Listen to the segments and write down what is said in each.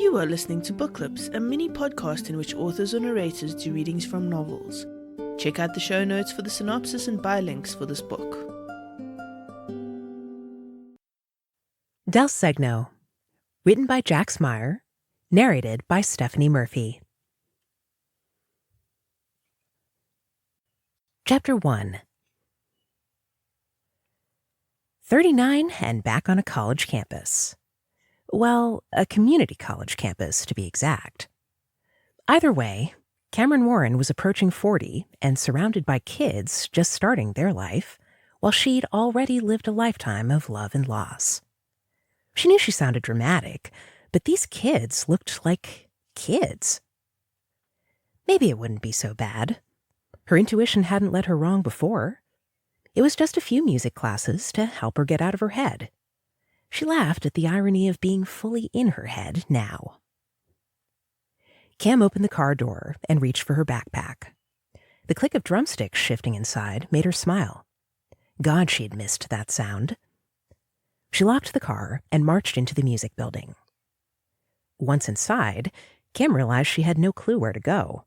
You are listening to Book Clips, a mini podcast in which authors or narrators do readings from novels. Check out the show notes for the synopsis and buy links for this book. Dal Segno, written by Jax Meyer, narrated by Stephanie Murphy. Chapter 1. 39 and back on a college campus. Well, a community college campus, to be exact. Either way, Cameron Warren was approaching 40 and surrounded by kids just starting their life, while she'd already lived a lifetime of love and loss. She knew she sounded dramatic, but these kids looked like kids. Maybe it wouldn't be so bad. Her intuition hadn't led her wrong before. It was just a few music classes to help her get out of her head. She laughed at the irony of being fully in her head now. Cam opened the car door and reached for her backpack. The click of drumsticks shifting inside made her smile. God, she'd missed that sound. She locked the car and marched into the music building. Once inside, Cam realized she had no clue where to go.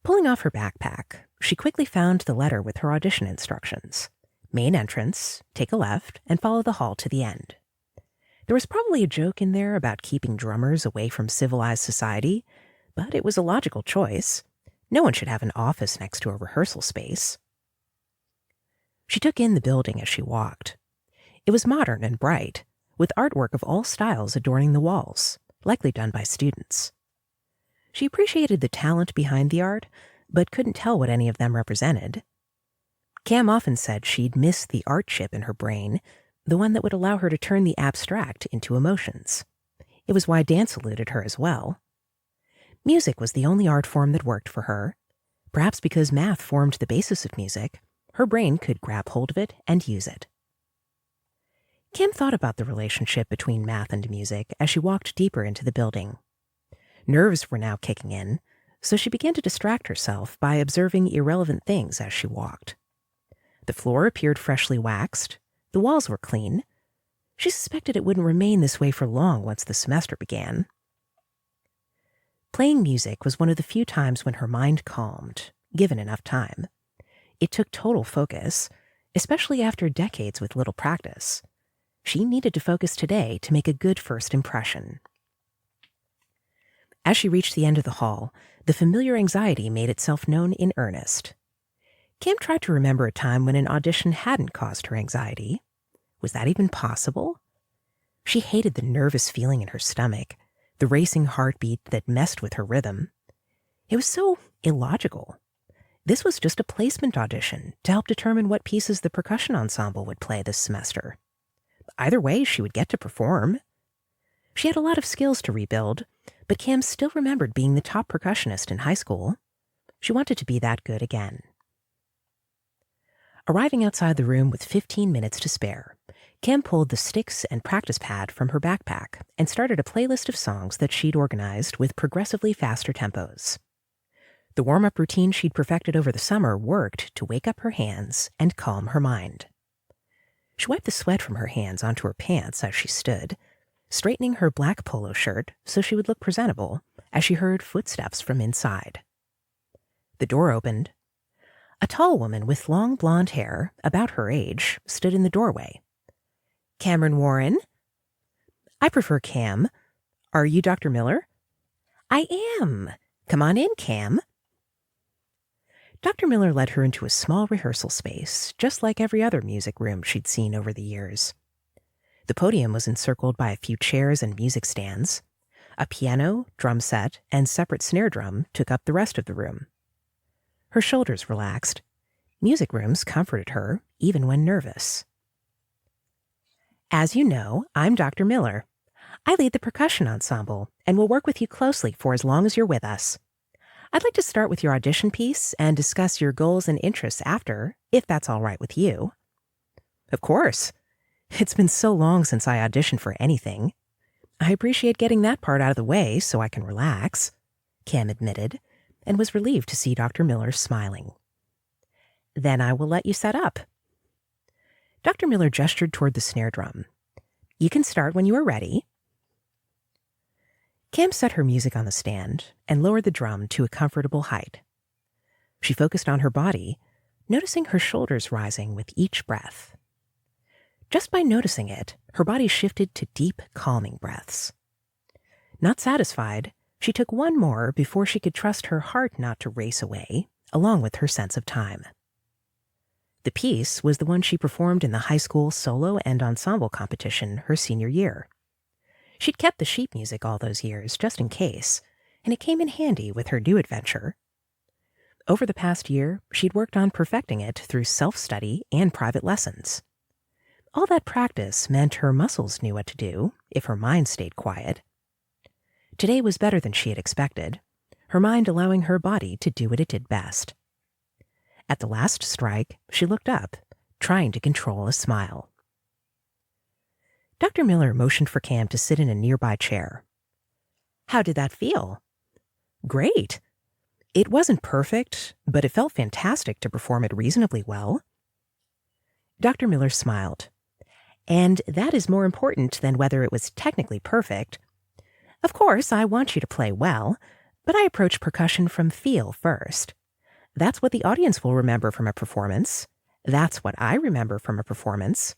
Pulling off her backpack, she quickly found the letter with her audition instructions. Main entrance, take a left, and follow the hall to the end. There was probably a joke in there about keeping drummers away from civilized society, but it was a logical choice. No one should have an office next to a rehearsal space. She took in the building as she walked. It was modern and bright, with artwork of all styles adorning the walls, likely done by students. She appreciated the talent behind the art, but couldn't tell what any of them represented. Cam often said she'd miss the art chip in her brain, the one that would allow her to turn the abstract into emotions. It was why dance eluded her as well. Music was the only art form that worked for her. Perhaps because math formed the basis of music, her brain could grab hold of it and use it. Cam thought about the relationship between math and music as she walked deeper into the building. Nerves were now kicking in, so she began to distract herself by observing irrelevant things as she walked. The floor appeared freshly waxed. The walls were clean. She suspected it wouldn't remain this way for long once the semester began. Playing music was one of the few times when her mind calmed, given enough time. It took total focus, especially after decades with little practice. She needed to focus today to make a good first impression. As she reached the end of the hall, the familiar anxiety made itself known in earnest. Cam tried to remember a time when an audition hadn't caused her anxiety. Was that even possible? She hated the nervous feeling in her stomach, the racing heartbeat that messed with her rhythm. It was so illogical. This was just a placement audition to help determine what pieces the percussion ensemble would play this semester. Either way, she would get to perform. She had a lot of skills to rebuild, but Cam still remembered being the top percussionist in high school. She wanted to be that good again. Arriving outside the room with 15 minutes to spare, Cam pulled the sticks and practice pad from her backpack and started a playlist of songs that she'd organized with progressively faster tempos. The warm-up routine she'd perfected over the summer worked to wake up her hands and calm her mind. She wiped the sweat from her hands onto her pants as she stood, straightening her black polo shirt so she would look presentable as she heard footsteps from inside. The door opened. A tall woman with long blonde hair, about her age, stood in the doorway. "Cameron Warren?" "I prefer Cam. Are you Dr. Miller?" "I am. Come on in, Cam." Dr. Miller led her into a small rehearsal space, just like every other music room she'd seen over the years. The podium was encircled by a few chairs and music stands. A piano, drum set, and separate snare drum took up the rest of the room. Her shoulders relaxed. Music rooms comforted her, even when nervous. "As you know, I'm Dr. Miller. I lead the percussion ensemble and will work with you closely for as long as you're with us. I'd like to start with your audition piece and discuss your goals and interests after, if that's all right with you." "Of course. It's been so long since I auditioned for anything. I appreciate getting that part out of the way so I can relax," Cam admitted, and was relieved to see Dr. Miller smiling. "Then I will let you set up." Dr. Miller gestured toward the snare drum. "You can start when you are ready." Cam set her music on the stand and lowered the drum to a comfortable height. She focused on her body, noticing her shoulders rising with each breath. Just by noticing it, her body shifted to deep, calming breaths. Not satisfied, she took one more before she could trust her heart not to race away, along with her sense of time. The piece was the one she performed in the high school solo and ensemble competition her senior year. She'd kept the sheet music all those years, just in case, and it came in handy with her new adventure. Over the past year, she'd worked on perfecting it through self-study and private lessons. All that practice meant her muscles knew what to do if her mind stayed quiet. Today was better than she had expected, her mind allowing her body to do what it did best. At the last strike, she looked up, trying to control a smile. Dr. Miller motioned for Cam to sit in a nearby chair. "How did that feel?" "Great. It wasn't perfect, but it felt fantastic to perform it reasonably well." Dr. Miller smiled. "And that is more important than whether it was technically perfect. Of course, I want you to play well, but I approach percussion from feel first. That's what the audience will remember from a performance. That's what I remember from a performance."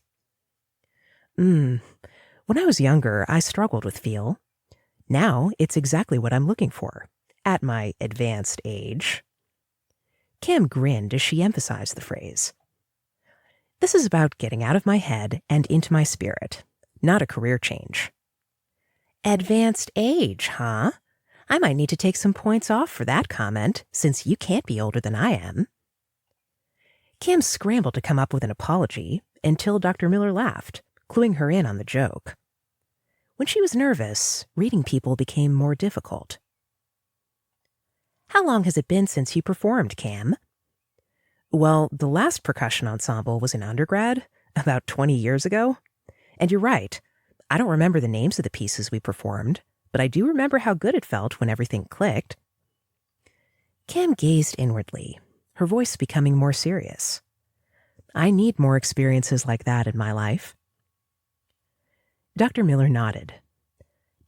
When I was younger, I struggled with feel. Now, it's exactly what I'm looking for, at my advanced age. Cam grinned as she emphasized the phrase. "This is about getting out of my head and into my spirit, not a career change." "Advanced age, huh? I might need to take some points off for that comment, since you can't be older than I am." Cam scrambled to come up with an apology until Dr. Miller laughed, cluing her in on the joke. When she was nervous, reading people became more difficult. "How long has it been since you performed, Cam?" "Well, the last percussion ensemble was in undergrad, about 20 years ago. And you're right, I don't remember the names of the pieces we performed, but I do remember how good it felt when everything clicked." Cam gazed inwardly, her voice becoming more serious. "I need more experiences like that in my life." Dr. Miller nodded.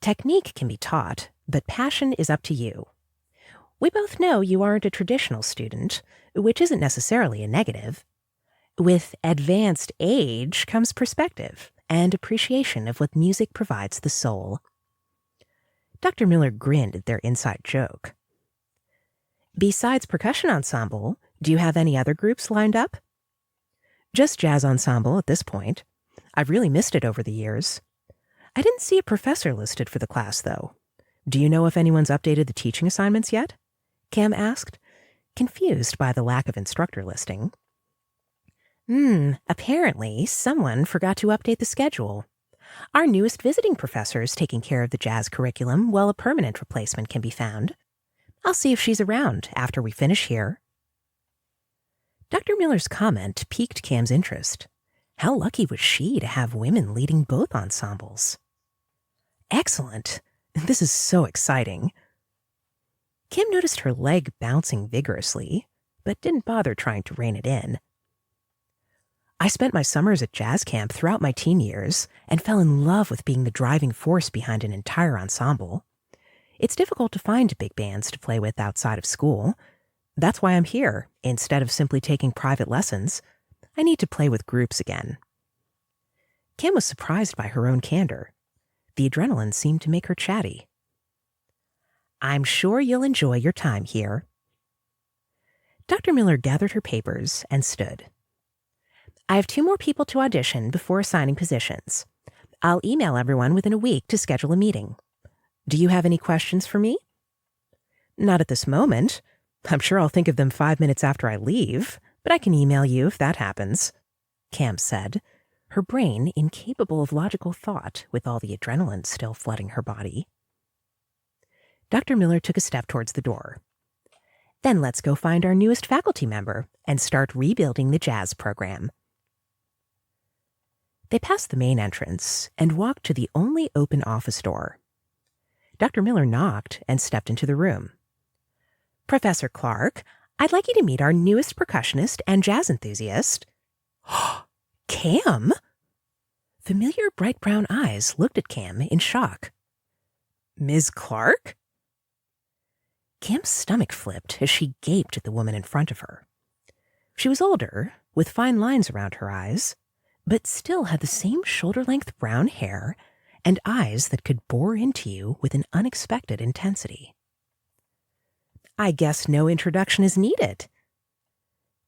"Technique can be taught, but passion is up to you. We both know you aren't a traditional student, which isn't necessarily a negative. With advanced age comes perspective and appreciation of what music provides the soul." Dr. Miller grinned at their inside joke. "Besides percussion ensemble, do you have any other groups lined up?" "Just jazz ensemble at this point. I've really missed it over the years. I didn't see a professor listed for the class, though. Do you know if anyone's updated the teaching assignments yet?" Cam asked, confused by the lack of instructor listing. Apparently someone forgot to update the schedule. Our newest visiting professor is taking care of the jazz curriculum while a permanent replacement can be found. I'll see if she's around after we finish here." Dr. Miller's comment piqued Cam's interest. How lucky was she to have women leading both ensembles? "Excellent. This is so exciting." Cam noticed her leg bouncing vigorously, but didn't bother trying to rein it in. "I spent my summers at jazz camp throughout my teen years and fell in love with being the driving force behind an entire ensemble. It's difficult to find big bands to play with outside of school. That's why I'm here, instead of simply taking private lessons. I need to play with groups again." Cam was surprised by her own candor. The adrenaline seemed to make her chatty. "I'm sure you'll enjoy your time here." Dr. Miller gathered her papers and stood. "I have 2 more people to audition before assigning positions. I'll email everyone within a week to schedule a meeting. Do you have any questions for me?" "Not at this moment. I'm sure I'll think of them 5 minutes after I leave, but I can email you if that happens," Cam said, her brain incapable of logical thought with all the adrenaline still flooding her body. Dr. Miller took a step towards the door. "Then let's go find our newest faculty member and start rebuilding the jazz program." They passed the main entrance and walked to the only open office door. Dr. Miller knocked and stepped into the room. "Professor Clark, I'd like you to meet our newest percussionist and jazz enthusiast." "Cam?" Familiar bright brown eyes looked at Cam in shock. Ms. Clark? Cam's stomach flipped as she gaped at the woman in front of her. She was older, with fine lines around her eyes, but still had the same shoulder-length brown hair and eyes that could bore into you with an unexpected intensity. I guess no introduction is needed.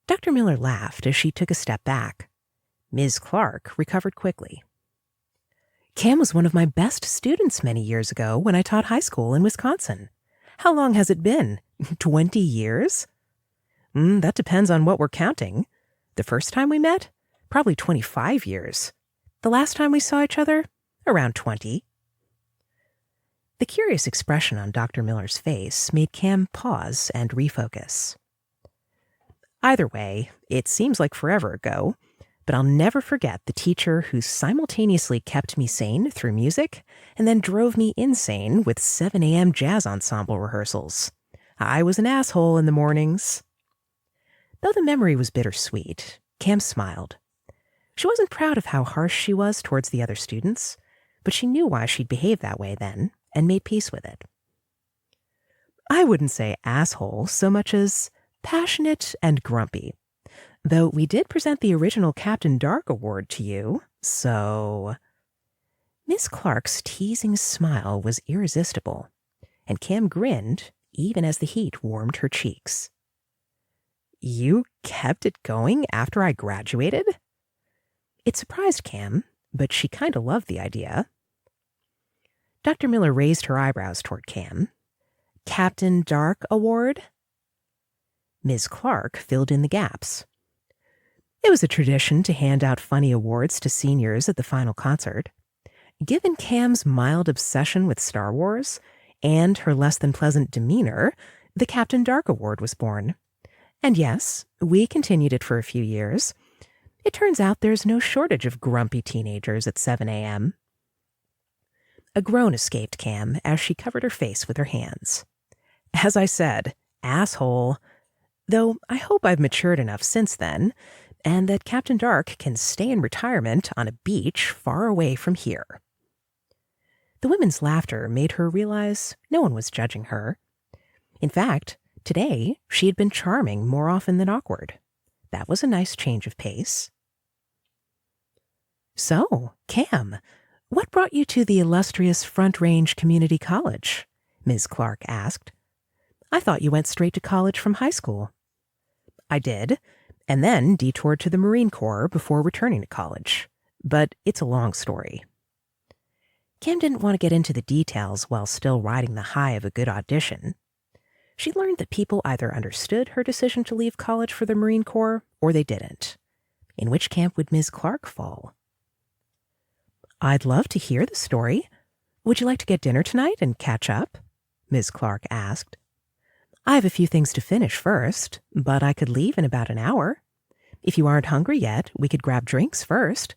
Dr. Miller laughed as she took a step back. Ms. Clark recovered quickly. Cam was one of my best students many years ago when I taught high school in Wisconsin. How long has it been? 20 years? That depends on what we're counting. The first time we met? Probably 25 years. The last time we saw each other? Around 20. The curious expression on Dr. Miller's face made Cam pause and refocus. Either way, it seems like forever ago, but I'll never forget the teacher who simultaneously kept me sane through music and then drove me insane with 7 a.m. jazz ensemble rehearsals. I was an asshole in the mornings. Though the memory was bittersweet, Cam smiled. She wasn't proud of how harsh she was towards the other students, but she knew why she'd behaved that way then and made peace with it. I wouldn't say asshole so much as passionate and grumpy. Though we did present the original Captain Dark Award to you, so... Miss Clark's teasing smile was irresistible, and Cam grinned even as the heat warmed her cheeks. You kept it going after I graduated? It surprised Cam, but she kind of loved the idea. Dr. Miller raised her eyebrows toward Cam. Captain Dark Award? Ms. Clark filled in the gaps. It was a tradition to hand out funny awards to seniors at the final concert. Given Cam's mild obsession with Star Wars and her less-than-pleasant demeanor, the Captain Dark Award was born. And yes, we continued it for a few years. It turns out there's no shortage of grumpy teenagers at 7 a.m. A groan escaped Cam as she covered her face with her hands. As I said, asshole. Though I hope I've matured enough since then, and that Captain Dark can stay in retirement on a beach far away from here. The women's laughter made her realize no one was judging her. In fact, today she had been charming more often than awkward. That was a nice change of pace. So, Cam, what brought you to the illustrious Front Range Community College? Ms. Clark asked. I thought you went straight to college from high school. I did, and then detoured to the Marine Corps before returning to college. But it's a long story. Cam didn't want to get into the details while still riding the high of a good audition. She learned that people either understood her decision to leave college for the Marine Corps or they didn't. In which camp would Ms. Clark fall? I'd love to hear the story. Would you like to get dinner tonight and catch up? Ms. Clark asked. I have a few things to finish first, but I could leave in about an hour. If you aren't hungry yet, we could grab drinks first.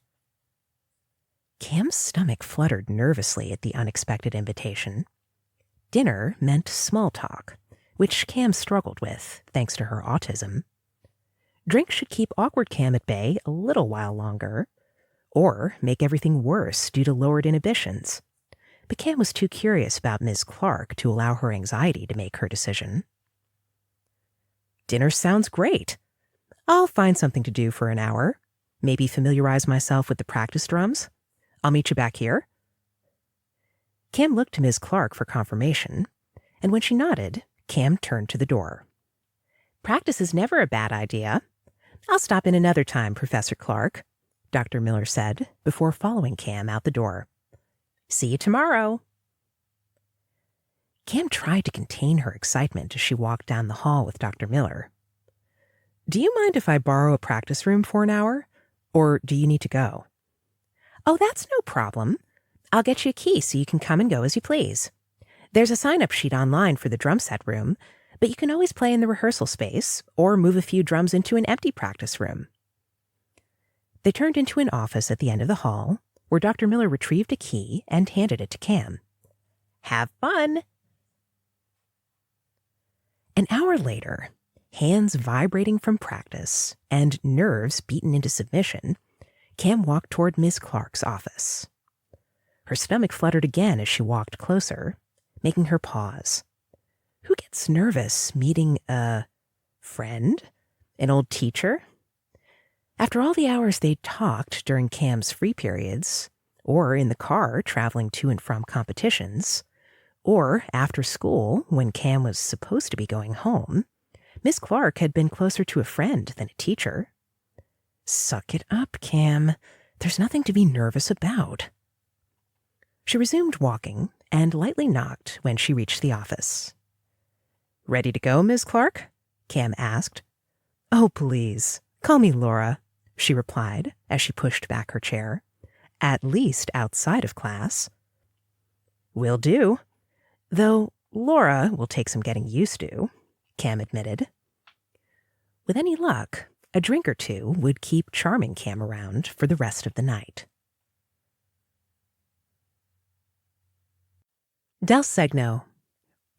Cam's stomach fluttered nervously at the unexpected invitation. Dinner meant small talk, which Cam struggled with, thanks to her autism. Drinks should keep awkward Cam at bay a little while longer, or make everything worse due to lowered inhibitions. But Cam was too curious about Ms. Clark to allow her anxiety to make her decision. Dinner sounds great. I'll find something to do for an hour. Maybe familiarize myself with the practice drums. I'll meet you back here. Cam looked to Ms. Clark for confirmation, and when she nodded, Cam turned to the door. Practice is never a bad idea. I'll stop in another time, Professor Clark, Dr. Miller said before following Cam out the door. See you tomorrow. Cam tried to contain her excitement as she walked down the hall with Dr. Miller. Do you mind if I borrow a practice room for an hour? Or do you need to go? Oh, that's no problem. I'll get you a key so you can come and go as you please. There's a sign-up sheet online for the drum set room, but you can always play in the rehearsal space or move a few drums into an empty practice room. They turned into an office at the end of the hall, where Dr. Miller retrieved a key and handed it to Cam. Have fun! An hour later, hands vibrating from practice and nerves beaten into submission, Cam walked toward Ms. Clark's office. Her stomach fluttered again as she walked closer, making her pause. Who gets nervous meeting a friend? An old teacher? After all the hours they'd talked during Cam's free periods, or in the car traveling to and from competitions, or after school when Cam was supposed to be going home, Miss Clark had been closer to a friend than a teacher. Suck it up, Cam. There's nothing to be nervous about. She resumed walking and lightly knocked when she reached the office. Ready to go, Miss Clark? Cam asked. Oh, please, call me Laura, she replied as she pushed back her chair. At least outside of class. Will do. Though Laura will take some getting used to, Cam admitted. With any luck, a drink or two would keep charming Cam around for the rest of the night. Dal Segno,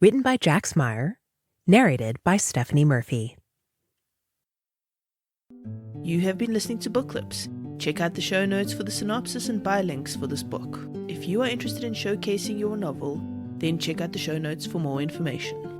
written by Jax Meyer, narrated by Stephanie Murphy. You have been listening to Book Clips. Check out the show notes for the synopsis and buy links for this book. If you are interested in showcasing your novel, then check out the show notes for more information.